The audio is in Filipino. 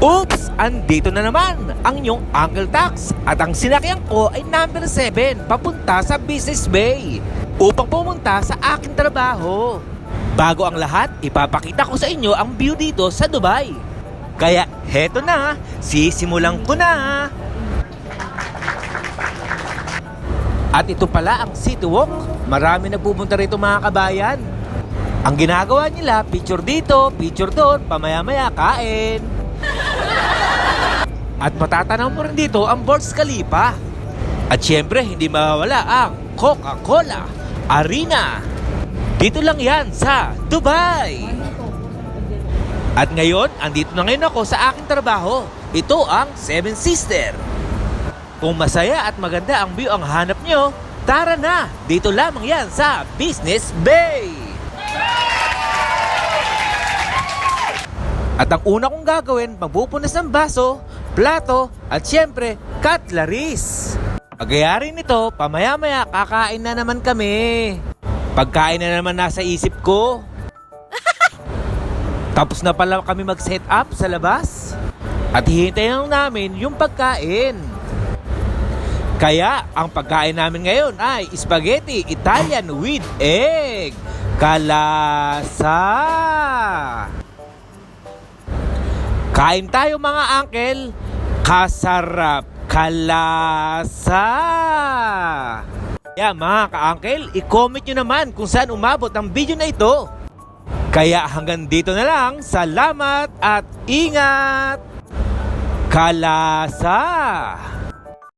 Oops! Andito na naman ang inyong Uncle Tax at ang sinakyan ko ay number 7 papunta sa Business Bay upang pumunta sa aking trabaho. Bago ang lahat, ipapakita ko sa inyo ang view dito sa Dubai. Kaya heto na, sisimulan ko na. At ito pala ang City Walk. Marami nagpupunta rito mga kabayan. Ang ginagawa nila, picture dito, picture doon, pamaya-maya kain. At matatanaw mo rin dito ang Burj Khalifa. At syempre, hindi mawawala ang Coca-Cola Arena. Dito lang yan sa Dubai. At ngayon, andito na ngayon ako sa aking trabaho. Ito ang Seven Sisters. Kung masaya at maganda ang view ang hanap nyo, tara na! Dito lamang yan sa Business Bay. At ang una kong gagawin, magpupunas ng baso, plato, at syempre, cutleries. Pagkayari nito, pamaya-maya kakain na naman kami. Pagkain na naman nasa isip ko. Tapos na pala kami mag-set up sa labas. At hihintayin namin yung pagkain. Kaya, ang pagkain namin ngayon ay spaghetti Italian with egg. Kalasa! Kain tayo mga uncle. Kasarap. Kalasa. Kaya mga ka-uncle, i-comment nyo naman kung saan umabot ang video na ito. Kaya hanggang dito na lang. Salamat at ingat. Kalasa.